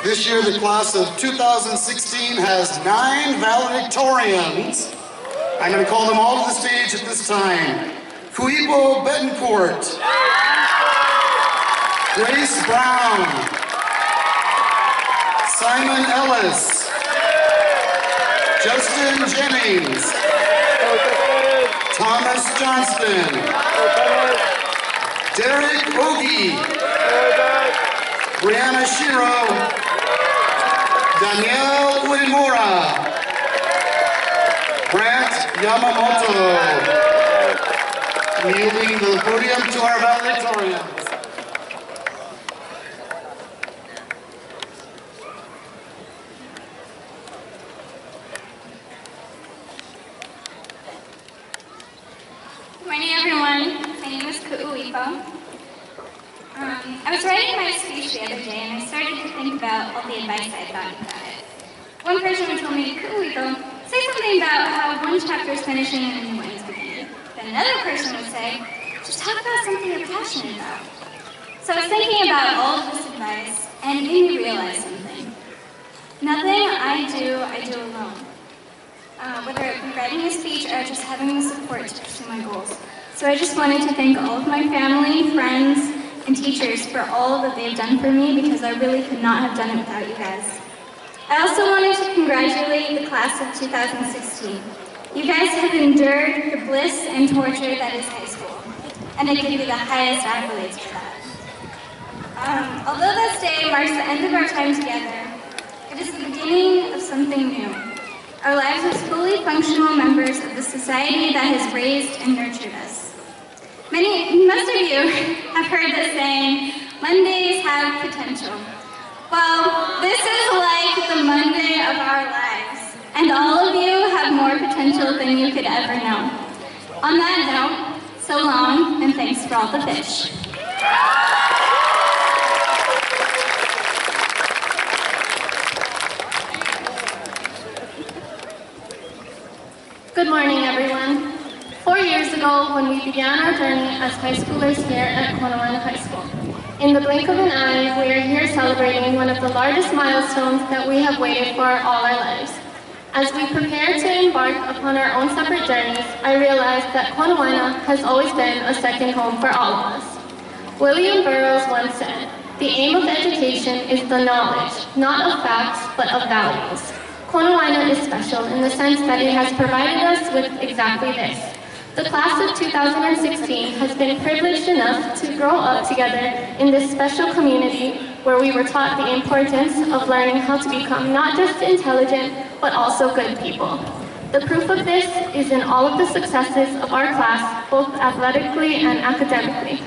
This year, the class of 2016 has 9 valedictorians. I'm going to call them all to the stage at this time. Kuipo Betancourt, Grace Brown, Simon Ellis, Justin Jennings, Thomas Johnston, Derek Ogie, Brianna Shiro, Danielle Uemura, Grant Yamamoto. Yielding the podium to our valedictorians. Good morning, everyone. My name is Konawaena. I was writing my speech the other day, and I started to think about all the advice I'd gotten about it. One person told me, Konawaena, say something about how one chapter is finishing and a new one is beginning. Then another person would say, just talk about something you're passionate about. So I was thinking about all of this advice, and it made me realize something. Nothing I do alone. Whether it be writing a speech or just having the support to pursue my goals. So I just wanted to thank all of my family, friends, and teachers for all that they've done for me, because I really could not have done it without you guys. I also wanted to congratulate the class of 2016. You guys have endured the bliss and torture that is high school, and I give you the highest accolades for that. Although this day marks the end of our time together, it is the beginning of something new. Our lives as fully functional members of the society that has raised and nurtured us. Most of you have heard the saying, Mondays have potential. Well, this is like the Monday of our lives. And all of you have more potential than you could ever know. On that note, so long, and thanks for all the fish. Good morning, everyone. 4 years ago, when we began our journey as high schoolers here at Konawaena High School, in the blink of an eye, we are here celebrating one of the largest milestones that we have waited for all our lives. As we prepare to embark upon our own separate journeys, I realized that Konawaena has always been a second home for all of us. William Burroughs once said, "The aim of education is the knowledge, not of facts, but of values." Konawaena is special in the sense that it has provided us with exactly this. The class of 2016 has been privileged enough to grow up together in this special community where we were taught the importance of learning how to become not just intelligent, but also good people. The proof of this is in all of the successes of our class, both athletically and academically.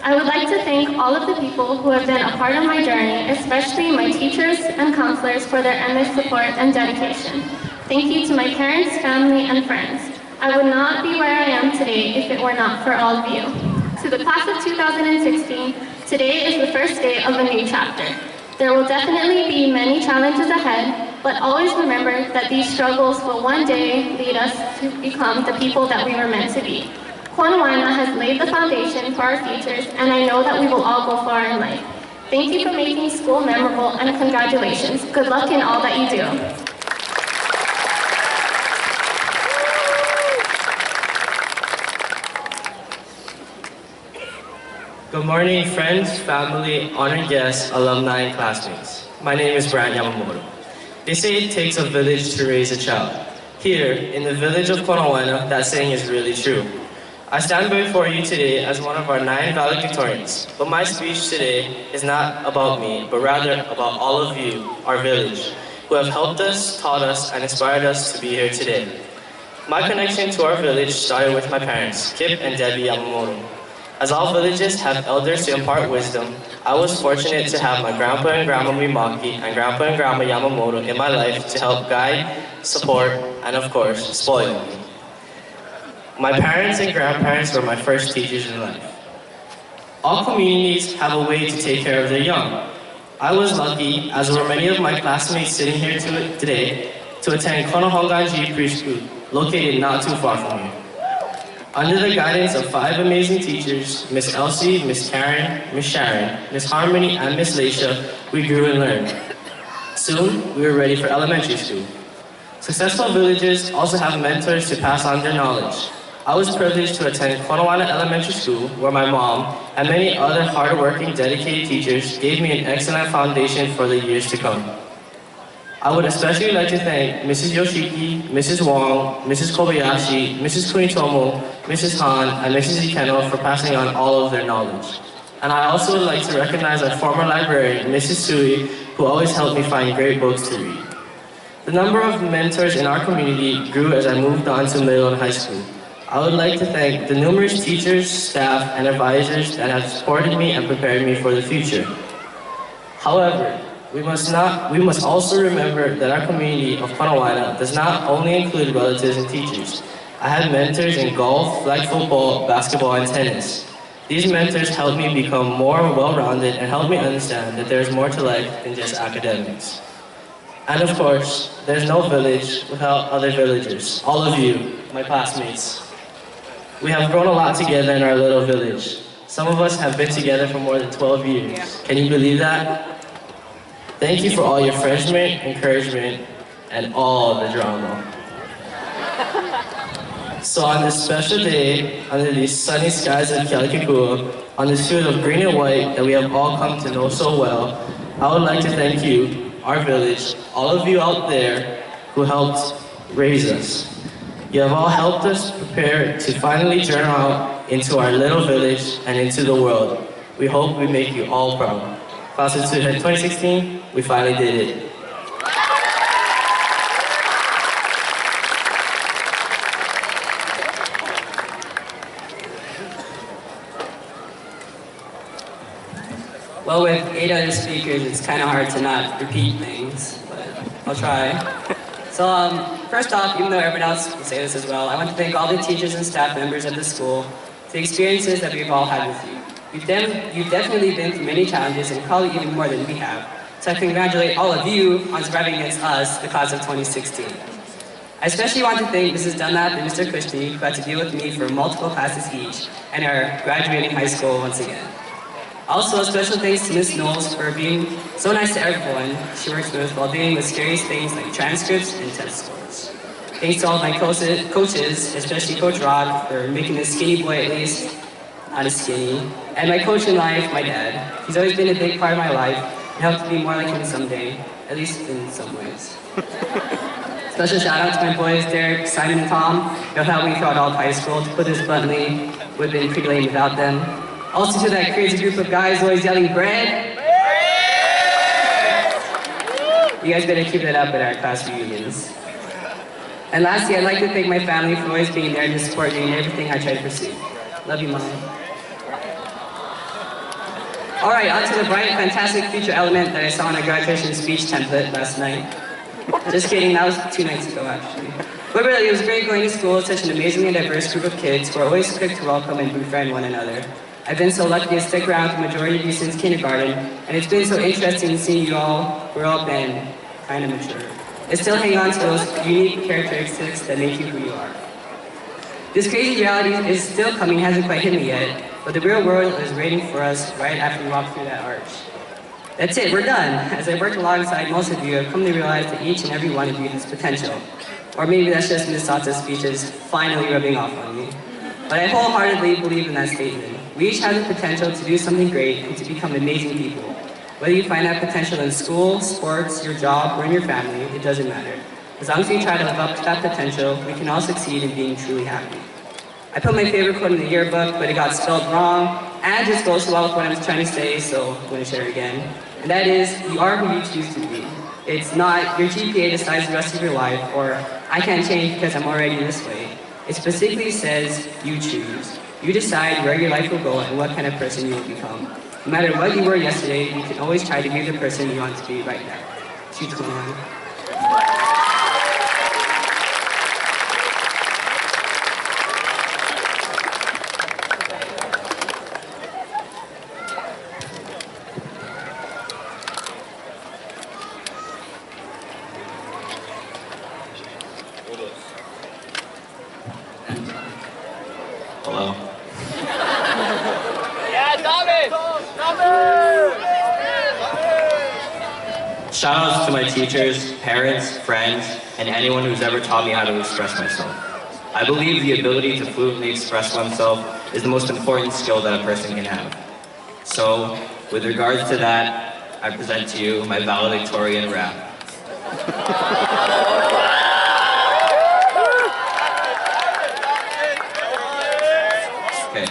I would like to thank all of the people who have been a part of my journey, especially my teachers and counselors for their endless support and dedication. Thank you to my parents, family, and friends. I would not be where I am today if it were not for all of you. To the class of 2016, today is the first day of a new chapter. There will definitely be many challenges ahead, but always remember that these struggles will one day lead us to become the people that we were meant to be. Konawaena has laid the foundation for our futures, and I know that we will all go far in life. Thank you for making school memorable, and congratulations. Good luck in all that you do. Good morning, friends, family, honored guests, alumni, and classmates. My name is Brian Yamamoto. They say it takes a village to raise a child. Here, in the village of Konawaena, that saying is really true. I stand before you today as one of our 9 valedictorians, but my speech today is not about me, but rather about all of you, our village, who have helped us, taught us, and inspired us to be here today. My connection to our village started with my parents, Kip and Debbie Yamamoto. As all villages have elders to impart wisdom, I was fortunate to have my grandpa and grandma Mimaki and grandpa and grandma Yamamoto in my life to help guide, support, and of course, spoil me. My parents and grandparents were my first teachers in life. All communities have a way to take care of their young. I was lucky, as were many of my classmates sitting here today, to attend Konohonganji Preschool, located not too far from here. Under the guidance of 5 amazing teachers, Miss Elsie, Miss Karen, Miss Sharon, Miss Harmony, and Miss Laisha, we grew and learned. Soon, we were ready for elementary school. Successful villagers also have mentors to pass on their knowledge. I was privileged to attend Konawaena Elementary School, where my mom and many other hardworking, dedicated teachers gave me an excellent foundation for the years to come. I would especially like to thank Mrs. Yoshiki, Mrs. Wong, Mrs. Kobayashi, Mrs. Kunitomo, Mrs. Han, and Mrs. Ikeno for passing on all of their knowledge. And I also would like to recognize our former librarian, Mrs. Sui, who always helped me find great books to read. The number of mentors in our community grew as I moved on to middle and high school. I would like to thank the numerous teachers, staff, and advisors that have supported me and prepared me for the future. However, we must also remember that our community of Konawaena does not only include relatives and teachers. I had mentors in golf, flag football, basketball, and tennis. These mentors helped me become more well-rounded and helped me understand that there is more to life than just academics. And of course, there's no village without other villagers, all of you, my classmates. We have grown a lot together in our little village. Some of us have been together for more than 12 years. Can you believe that? Thank you for all your friendship, encouragement, and all the drama. So on this special day, under these sunny skies of Kealakekua, on this field of green and white that we have all come to know so well, I would like to thank you, our village, all of you out there who helped raise us. You have all helped us prepare to finally journey out into our little village and into the world. We hope we make you all proud. Class of 2016, we finally did it. Well, with 8 other speakers, it's kind of hard to not repeat things, but I'll try. So, first off, even though everyone else will say this as well, I want to thank all the teachers and staff members of the school for the experiences that we've all had with you. You've definitely been through many challenges, and probably even more than we have. So I congratulate all of you on surviving against us, the class of 2016. I especially want to thank Mrs. Dunlap and Mr. Christie, who got to deal with me for multiple classes each, and are graduating high school once again. Also, a special thanks to Ms. Knowles for being so nice to everyone she works with while dealing with scary things like transcripts and test scores. Thanks to all of my coaches, especially Coach Rod, for making this skinny boy at least not as skinny. And my coach in life, my dad. He's always been a big part of my life and helped to be more like him someday, at least in some ways. Special shout out to my boys, Derek, Simon, and Tom. They'll help me throughout all of high school. To put this bluntly, would have been pretty lame without them. Also to that crazy group of guys always yelling, bread! You guys better keep that up at our class reunions. And lastly, I'd like to thank my family for always being there to support me in everything I try to pursue. Love you, Mom. Alright, on to the bright, fantastic future element that I saw in a graduation speech template last night. Just kidding, that was 2 nights ago, actually. But really, it was great going to school with such an amazingly diverse group of kids who are always quick to welcome and befriend one another. I've been so lucky to stick around for the majority of you since kindergarten, and it's been so interesting seeing you all grow up and kind of mature. And still hang on to those unique characteristics that make you who you are. This crazy reality is still coming, hasn't quite hit me yet, but the real world is waiting for us right after we walk through that arch. That's it, we're done. As I worked alongside most of you, I've come to realize that each and every one of you has potential. Or maybe that's just Ms. Sata's speeches finally rubbing off on me. But I wholeheartedly believe in that statement. We each have the potential to do something great and to become amazing people. Whether you find that potential in school, sports, your job, or in your family, it doesn't matter. As long as we try to live up to that potential, we can all succeed in being truly happy. I put my favorite quote in the yearbook, but it got spelled wrong, and it just goes so well with what I was trying to say, so I'm going to share it again. And that is, you are who you choose to be. It's not your GPA decides the rest of your life, or I can't change because I'm already this way. It specifically says you choose. You decide where your life will go and what kind of person you will become. No matter what you were yesterday, you can always try to be the person you want to be right now. Choose one. Shout-outs to my teachers, parents, friends, and anyone who's ever taught me how to express myself. I believe the ability to fluently express oneself is the most important skill that a person can have. So, with regards to that, I present to you my valedictorian rap. Okay.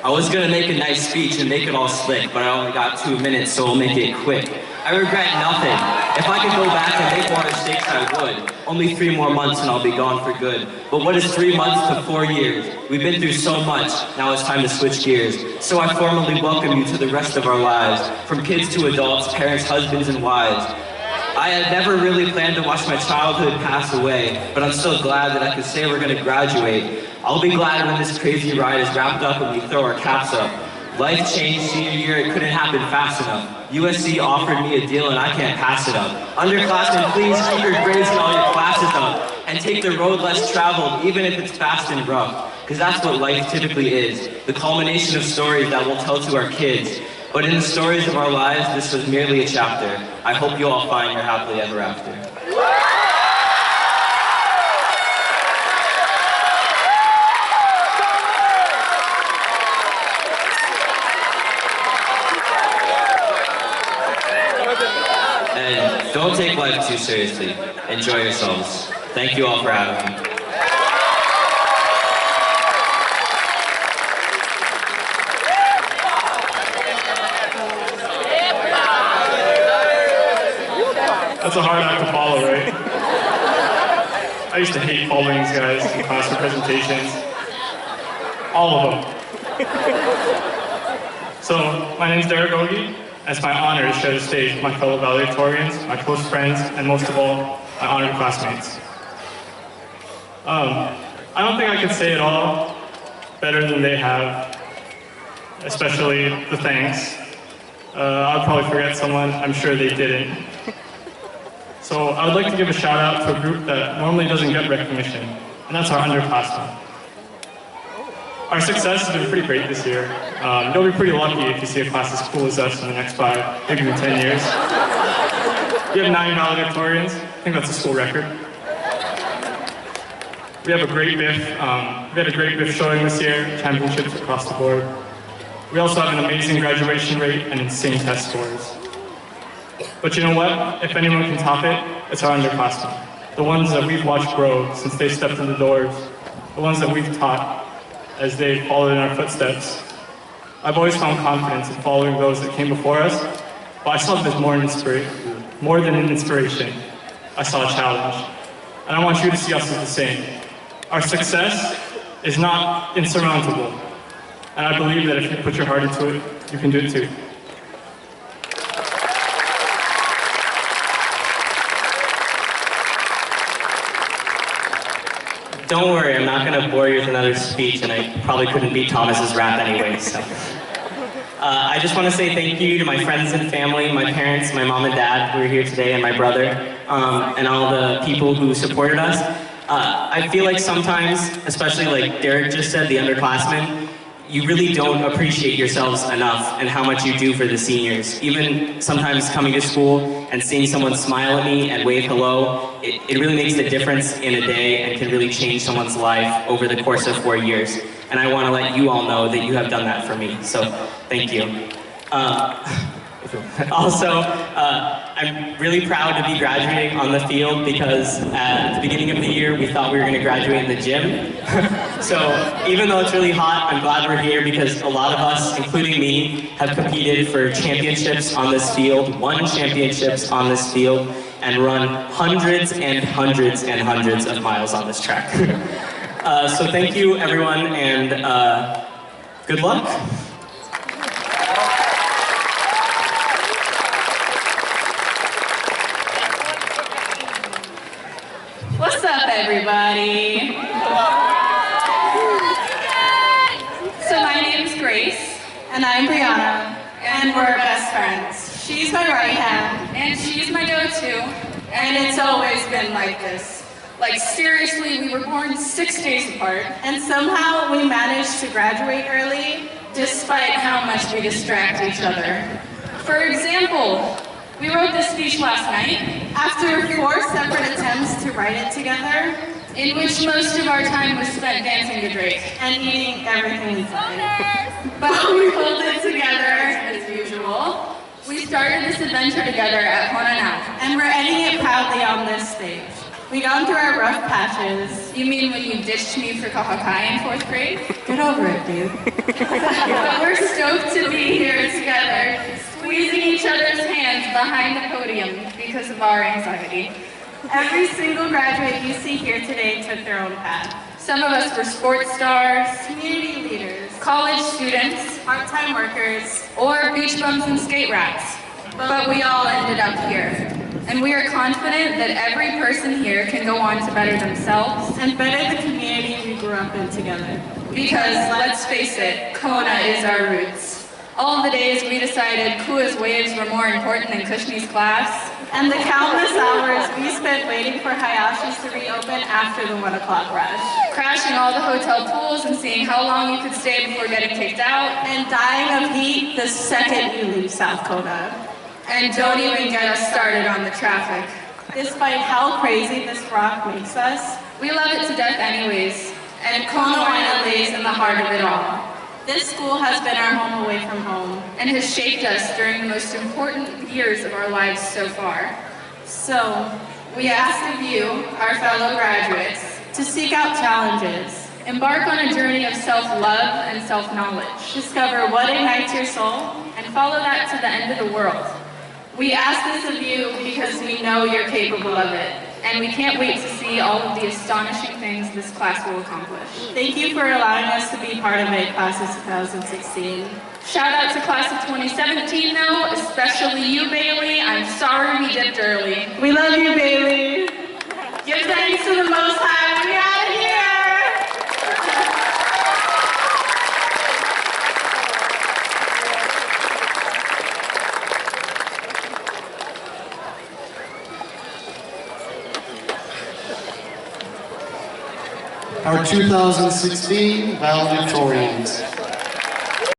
I was gonna make a nice speech and make it all slick, but I only got 2 minutes, so I'll make it quick. I regret nothing. If I could go back and make more mistakes, I would. Only 3 more months and I'll be gone for good. But what is 3 months to 4 years? We've been through so much, now it's time to switch gears. So I formally welcome you to the rest of our lives, from kids to adults, parents, husbands, and wives. I had never really planned to watch my childhood pass away, but I'm still glad that I could say we're gonna graduate. I'll be glad when this crazy ride is wrapped up and we throw our caps up. Life changed senior year, it couldn't happen fast enough. USC offered me a deal and I can't pass it up. Underclassmen, please keep your grades and all your classes up. And take the road less traveled, even if it's fast and rough. Because that's what life typically is. The culmination of stories that we'll tell to our kids. But in the stories of our lives, this was merely a chapter. I hope you all find your happily ever after. And don't take life too seriously. Enjoy yourselves. Thank you all for having me. That's a hard act to follow, right? I used to hate following these guys in class for presentations. All of them. So, my name's Derek Ogie. It's my honor to share the stage with my fellow valedictorians, my close friends, and most of all, my honored classmates. I don't think I could say it all better than they have, especially the thanks. I'll probably forget someone, I'm sure they didn't. So I would like to give a shout out to a group that normally doesn't get recognition, and that's our underclassmen. Our success has been pretty great this year. You'll be pretty lucky if you see a class as cool as us in the next 5, maybe even 10 years. We have 9 valedictorians. I think that's a school record. We have a great BIF. We had a great BIF showing this year, championships across the board. We also have an amazing graduation rate and insane test scores. But you know what? If anyone can top it, it's our underclassmen. The ones that we've watched grow since they stepped in the doors. The ones that we've taught as they followed in our footsteps. I've always found confidence in following those that came before us, but I saw this more than an inspiration. I saw a challenge. And I want you to see us as the same. Our success is not insurmountable. And I believe that if you put your heart into it, you can do it too. Don't worry, I'm not going to bore you with another speech, and I probably couldn't beat Thomas's rap anyway, so. I just want to say thank you to my friends and family, my parents, my mom and dad who are here today, and my brother, and all the people who supported us. I feel like sometimes, especially like Derek just said, the underclassmen, you really don't appreciate yourselves enough and how much you do for the seniors. Even sometimes coming to school and seeing someone smile at me and wave hello, it really makes a difference in a day and can really change someone's life over the course of 4 years. And I want to let you all know that you have done that for me, so thank you. Also, I'm really proud to be graduating on the field because at the beginning of the year we thought we were going to graduate in the gym. So even though it's really hot, I'm glad we're here because a lot of us, including me, have competed for championships on this field, won championships on this field, and run hundreds and hundreds and hundreds of miles on this track. So thank you everyone, and good luck. What's up, everybody? So my name's Grace, and I'm Brianna, and we're best friends. She's my right hand, and she's my go-to, and it's always been like this. Like seriously, we were born 6 days apart, and somehow we managed to graduate early, despite how much we distract each other. For example, We wrote this speech last night after 4 separate attempts to write it together, in which most of our time was spent dancing to Drake and eating everything inside. But we pulled it together as usual. We started this adventure together at Konawaena, and we're ending it proudly on this stage. We gone through our rough patches. You mean when you ditched me for kahakai in 4th grade? Get over it, dude. But we're stoked to be here together, squeezing each other's hands behind the podium because of our anxiety. Every single graduate you see here today took their own path. Some of us were sports stars, community leaders, college students, part-time workers, or beach bums and skate rats. But we all ended up here. And we are confident that every person here can go on to better themselves and better the community we grew up in together. Because, let's face it, Kona is our roots. All the days we decided Kua's waves were more important than Kushni's class. And the countless hours we spent waiting for Hayashi's to reopen after the 1 o'clock rush. Crashing all the hotel pools and seeing how long you could stay before getting kicked out. And dying of heat the second you leave South Kona. And don't even get us started on the traffic. Despite how crazy this rock makes us, we love it to death anyways. And Konawaena lays in the heart of it all. This school has been our home away from home and has shaped us during the most important years of our lives so far. So, we ask of you, our fellow graduates, to seek out challenges, embark on a journey of self-love and self-knowledge, discover what ignites your soul, and follow that to the end of the world. We ask this of you because we know you're capable of it, and we can't wait to see all of the astonishing things this class will accomplish. Thank you for allowing us to be part of it, class of 2016. Shout out to class of 2017 though, especially you, Bailey. I'm sorry we dipped early. We love you, Bailey. Give thanks to the Most High. We out of here. Our 2016 Valedictorians.